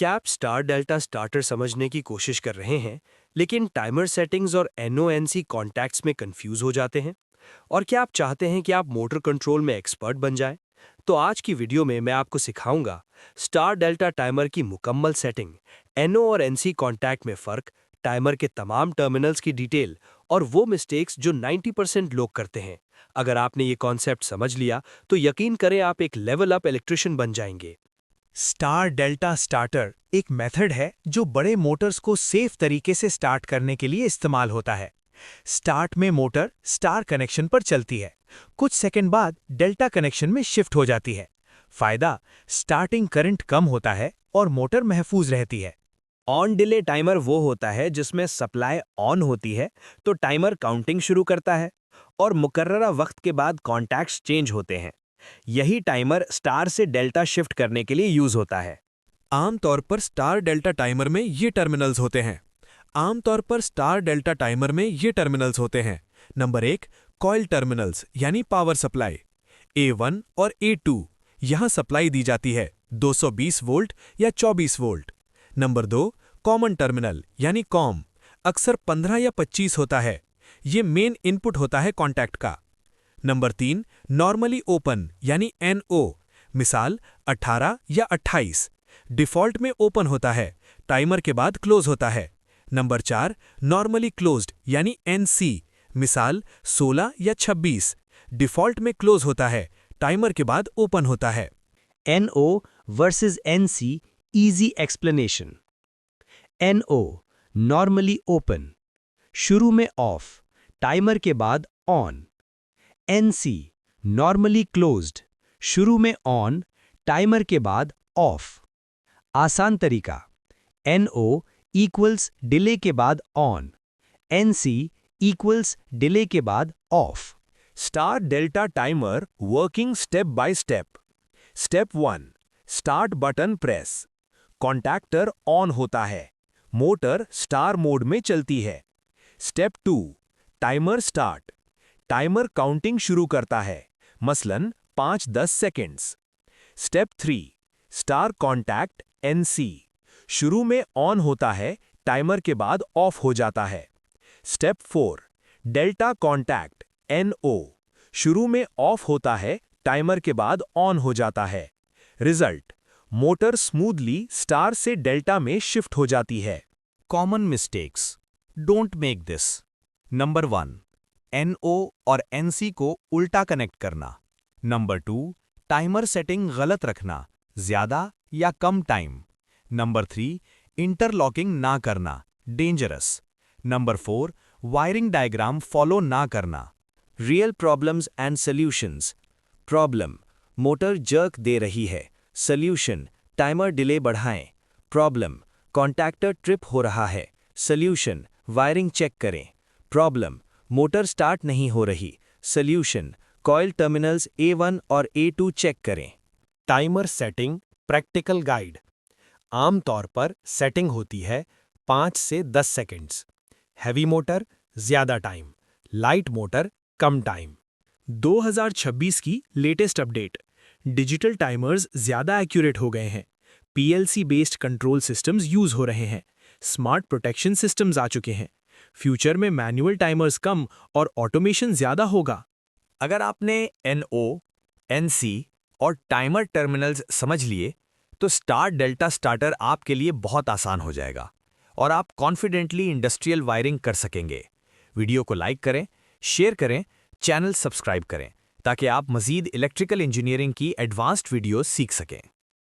क्या आप star delta starter समझने की कोशिश कर रहे हैं, लेकिन टाइमर सेटिंग्स और एनओएनसी कॉन्टैक्ट्स में कंफ्यूज हो जाते हैं? और क्या आप चाहते हैं कि आप मोटर कंट्रोल में एक्सपर्ट बन जाएं? तो आज की वीडियो में मैं आपको सिखाऊंगा स्टार डेल्टा टाइमर की मुकम्मल सेटिंग, एनओ और एनसी कॉन्टैक्ट में फ़र्क, टाइमर के तमाम टर्मिनल्स की डिटेल और वो मिस्टेक्स जो 90% लोग करते हैं। अगर आपने ये कॉन्सेप्ट समझ लिया, तो यकीन करें आप एक लेवल अप इलेक्ट्रिशियन बन जाएंगे। स्टार डेल्टा स्टार्टर एक मेथड है जो बड़े मोटर्स को सेफ तरीके से स्टार्ट करने के लिए इस्तेमाल होता है। स्टार्ट में मोटर स्टार कनेक्शन पर चलती है, कुछ सेकंड बाद डेल्टा कनेक्शन में शिफ्ट हो जाती है। फायदा, स्टार्टिंग करंट कम होता है और मोटर महफूज रहती है। ऑन डिले टाइमर वो होता है जिसमें सप्लाई ऑन होती है तो टाइमर काउंटिंग शुरू करता है और मुकर्ररा वक्त के बाद कॉन्टैक्ट्स चेंज होते हैं। यही टाइमर स्टार से डेल्टा शिफ्ट करने के लिए यूज होता है। आमतौर पर स्टार डेल्टा टाइमर में ये टर्मिनल्स होते हैं। नंबर 1, कॉइल टर्मिनल्स यानी पावर सप्लाई। A1 और A2 यहाँ सप्लाई दी जाती है 220 वोल्ट या 24 वोल्ट। नंबर 2, कॉमन टर्मिनल यानी कॉम, अक्सर 15 या 25 होता है। ये मेन इनपुट होता है कॉन्टैक्ट का। नंबर 3, नॉर्मली ओपन यानी NO, मिसाल 18 या 28, डिफ़ॉल्ट में ओपन होता है, टाइमर के बाद क्लोज होता है। नंबर 4, नॉर्मली क्लोज्ड यानी NC, मिसाल 16 या 26, डिफ़ॉल्ट में क्लोज होता है, टाइमर के बाद ओपन होता है। NO versus NC easy explanation. NO normally open, शुरू में ऑफ, टाइमर के बाद ऑन। NC नॉर्मली क्लोज्ड, शुरू में ऑन, टाइमर के बाद ऑफ। आसान तरीका, NO इक्वल्स डिले के बाद ऑन, NC इक्वल्स डिले के बाद of. Star delta timer working step by step. Step 1, start button press. Contactor on होता है, मोटर स्टार मोड में चलती है। Step 2, timer start. Timer counting शुरू करता है, मसलन 5-10 seconds. Step 3, star contact NC, शुरू में ऑन होता है, टाइमर के बाद ऑफ हो जाता है। स्टेप 4, डेल्टा कॉन्टैक्ट NO, शुरू में ऑफ होता है, टाइमर के बाद ऑन हो जाता है। रिजल्ट, मोटर स्मूथली स्टार से डेल्टा में शिफ्ट हो जाती है। Common mistakes, don't make this. Number 1, NO और NC को उल्टा कनेक्ट करना। नंबर 2, टाइमर सेटिंग गलत रखना, ज़्यादा या कम टाइम। नंबर 3, इंटरलॉकिंग ना करना, dangerous. Number 4, wiring diagram follow ना करना। Real problems and solutions. Problem, motor jerk दे रही है। सॉल्यूशन, टाइमर डिले बढ़ाएं। प्रॉब्लम, कॉन्टैक्टर ट्रिप हो रहा है। सॉल्यूशन, वायरिंग चेक करें। प्रॉब्लम, मोटर स्टार्ट नहीं हो रही। सॉल्यूशन, कॉइल टर्मिनल्स A1 और A2 चेक करें। Timer setting practical guide. आमतौर पर सेटिंग होती है 5 से 10 सेकंड्स। हैवी मोटर ज़्यादा टाइम, लाइट मोटर कम टाइम। 2026 की लेटेस्ट अपडेट, डिजिटल टाइमर्स ज़्यादा एक्यूरेट हो गए हैं। PLC based control systems use हो रहे हैं। स्मार्ट प्रोटेक्शन सिस्टम्स आ चुके हैं। फ्यूचर में मैनुअल टाइमर्स कम और ऑटोमेशन ज़्यादा होगा। अगर आपने NO, NC और टाइमर टर्मिनल्स समझ लिए, तो स्टार डेल्टा स्टार्टर आपके लिए बहुत आसान हो जाएगा और आप कॉन्फिडेंटली इंडस्ट्रियल वायरिंग कर सकेंगे। वीडियो को लाइक करें, शेयर करें, चैनल सब्सक्राइब करें ताकि आप मज़ीद इलेक्ट्रिकल इंजीनियरिंग की एडवांस्ड वीडियोस सीख सकें।